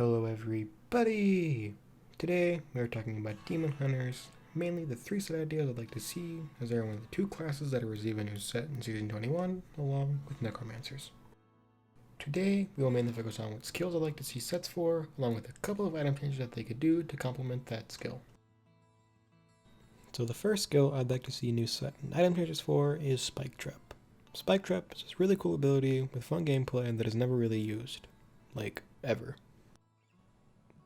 Hello everybody! Today we are talking about Demon Hunters, mainly the 3 set ideas I'd like to see, as they are one of the 2 classes that will receive a new set in Season 21, along with Necromancers. Today we will mainly focus on what skills I'd like to see sets for, along with a couple of item changes that they could do to complement that skill. So the first skill I'd like to see new set and item changes for is Spike Trap. Spike Trap is this really cool ability with fun gameplay that is never really used. Like, ever.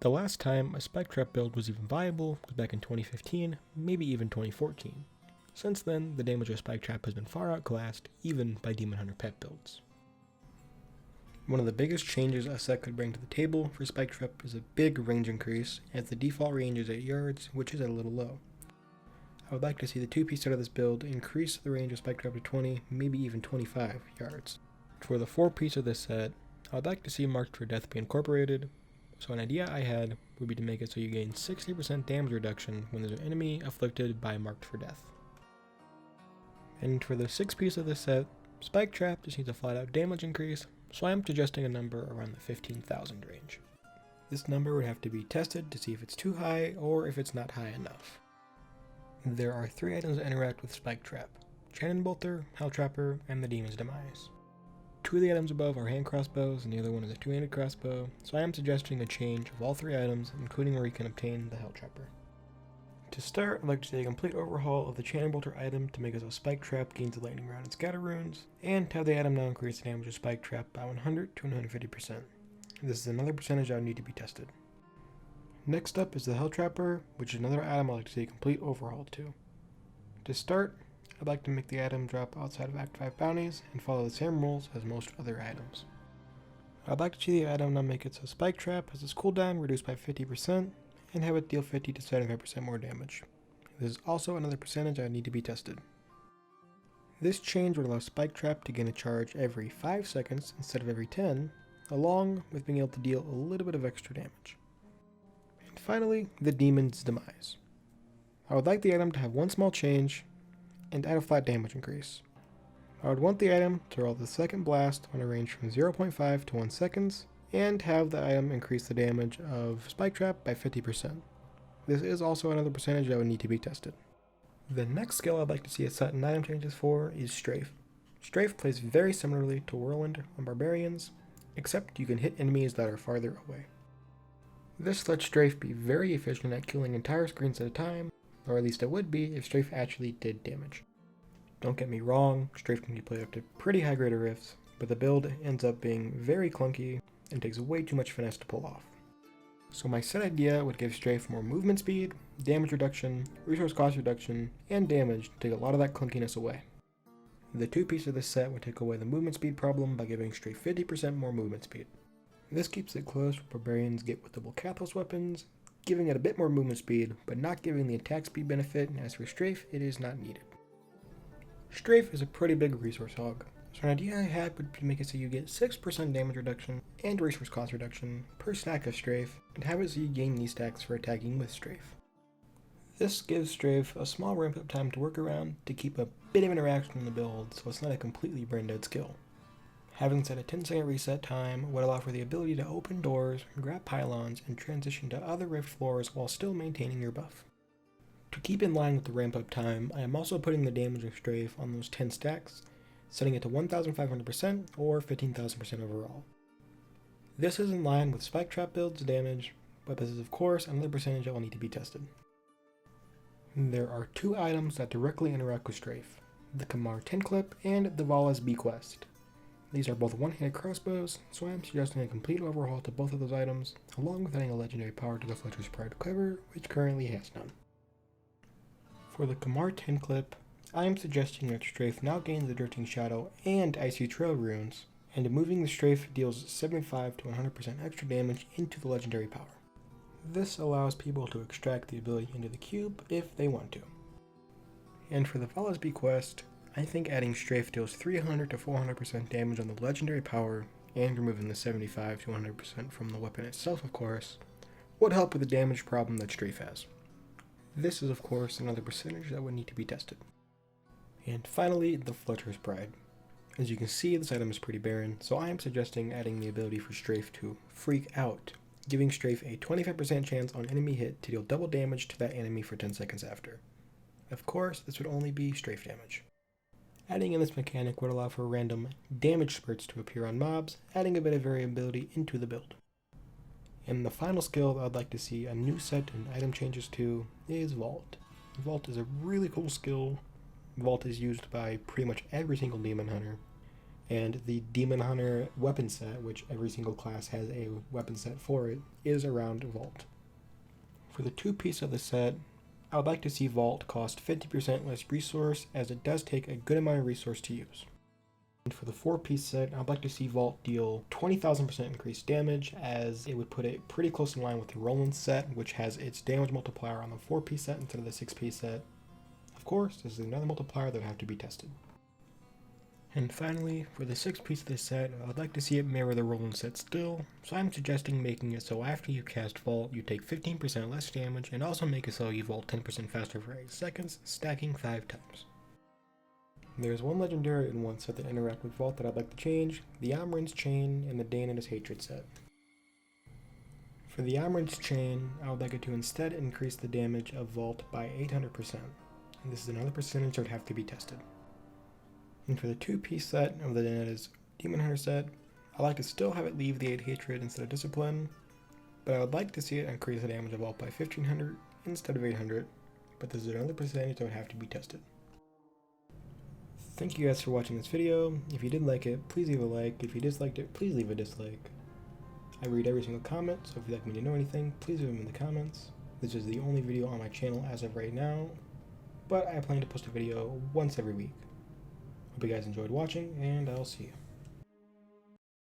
The last time a Spike Trap build was even viable was back in 2015, maybe even 2014. Since then, the damage of Spike Trap has been far outclassed, even by Demon Hunter pet builds. One of the biggest changes a set could bring to the table for Spike Trap is a big range increase, as the default range is 8 yards, which is a little low. I would like to see the 2-piece set of this build increase the range of Spike Trap to 20, maybe even 25 yards. For the 4-piece of this set, I would like to see Marked for Death be incorporated. So an idea I had would be to make it so you gain 60% damage reduction when there's an enemy afflicted by Marked for Death. And for the 6-piece of this set, Spike Trap just needs a flat out damage increase, so I am suggesting a number around the 15,000 range. This number would have to be tested to see if it's too high or if it's not high enough. There are 3 items that interact with Spike Trap: Cannon Bolter, Hell Trapper, and the Demon's Demise. 2 of the items above are hand crossbows, and the other one is a 2-handed crossbow, so I am suggesting a change of all 3 items, including where you can obtain the Hell Trapper. To start, I'd like to see a complete overhaul of the Cannon Bolter item to make it so Spike Trap gains the lightning round and scatter runes, and have the item now increase the damage of Spike Trap by 100 to 150%. This is another percentage that would need to be tested. Next up is the Hell Trapper, which is another item I'd like to see a complete overhaul to. To start, I'd like to make the item drop outside of Act 5 bounties and follow the same rules as most other items. I'd like to see the item now make it so Spike Trap has its cooldown reduced by 50% and have it deal 50 to 75% more damage. This is also another percentage I need to be tested. This change would allow Spike Trap to gain a charge every 5 seconds instead of every 10, along with being able to deal a little bit of extra damage. And finally, the Demon's Demise. I would like the item to have one small change and add a flat damage increase. I would want the item to roll the second blast on a range from 0.5 to 1 seconds, and have the item increase the damage of Spike Trap by 50%. This is also another percentage that would need to be tested. The next skill I'd like to see a set and item changes for is Strafe. Strafe plays very similarly to Whirlwind on Barbarians, except you can hit enemies that are farther away. This lets Strafe be very efficient at killing entire screens at a time, or at least it would be if Strafe actually did damage. Don't get me wrong, Strafe can be played up to pretty high grade riffs, but the build ends up being very clunky and takes way too much finesse to pull off. So my set idea would give Strafe more movement speed, damage reduction, resource cost reduction, and damage to take a lot of that clunkiness away. The 2-piece of this set would take away the movement speed problem by giving Strafe 50% more movement speed. This keeps it close what Barbarians get with double Kathos weapons, giving it a bit more movement speed, but not giving the attack speed benefit, and as for Strafe, it is not needed. Strafe is a pretty big resource hog, so an idea I had would be to make it so you get 6% damage reduction and resource cost reduction per stack of Strafe, and have it so you gain these stacks for attacking with Strafe. This gives Strafe a small ramp up time to work around to keep a bit of interaction in the build, so it's not a completely brain dead skill. Having set a 10-second reset time would allow for the ability to open doors, grab pylons, and transition to other rift floors while still maintaining your buff. To keep in line with the ramp up time, I am also putting the damage of Strafe on those 10 stacks, setting it to 1,500% or 15,000% overall. This is in line with Spike Trap build's damage, but this is of course another percentage that will need to be tested. There are 2 items that directly interact with Strafe, the Kamar 10 clip and the Vala's Bequest. These are both 1-handed crossbows, so I am suggesting a complete overhaul to both of those items, along with adding a legendary power to the Fletcher's Pride Quiver, which currently has none. For the Kamar 10 clip, I am suggesting that Strafe now gains the Drifting Shadow and Icy Trail runes, and moving the Strafe deals 75 to 100% extra damage into the legendary power. This allows people to extract the ability into the cube if they want to. And for the Vala's Bequest, I think adding Strafe deals 300 to 400% damage on the legendary power, and removing the 75 to 100% from the weapon itself of course, would help with the damage problem that Strafe has. This is of course another percentage that would need to be tested. And finally, the Fletcher's Pride. As you can see, this item is pretty barren, so I am suggesting adding the ability for Strafe to freak out giving Strafe a 25% chance on enemy hit to deal double damage to that enemy for 10 seconds after. Of course, this would only be Strafe damage. Adding in this mechanic would allow for random damage spurts to appear on mobs, adding a bit of variability into the build. And the final skill I'd like to see a new set and item changes to is Vault. Vault is a really cool skill. Vault is used by pretty much every single Demon Hunter. And the Demon Hunter weapon set, which every single class has a weapon set for it, is around Vault. For the 2-piece of the set, I would like to see Vault cost 50% less resource, as it does take a good amount of resource to use. And for the 4-piece set, I'd like to see Vault deal 20,000% increased damage, as it would put it pretty close in line with the Roland set, which has its damage multiplier on the 4-piece set instead of the 6-piece set. Of course, this is another multiplier that would have to be tested. And finally, for the 6-piece of this set, I'd like to see it mirror the Roland set still, so I'm suggesting making it so after you cast Vault, you take 15% less damage, and also make it so you vault 10% faster for 8 seconds, stacking 5 times. There's one legendary and one set that interact with Vault that I'd like to change, the Amren's Chain and the Dane and his Hatred set. For the Amren's Chain, I would like it to instead increase the damage of Vault by 800%, and this is another percentage that would have to be tested. And for the 2-piece set of the Danetta's Demon Hunter set, I'd like to still have it leave the 8 Hatred instead of Discipline, but I would like to see it increase the damage of Vault by 1500 instead of 800, but this is another percentage that would have to be tested. Thank you guys for watching this video. If you did like it, please leave a like. If you disliked it, please leave a dislike. I read every single comment, so if you'd like me to know anything, please leave them in the comments. This is the only video on my channel as of right now, but I plan to post a video once every week. Hope you guys enjoyed watching, and I'll see you.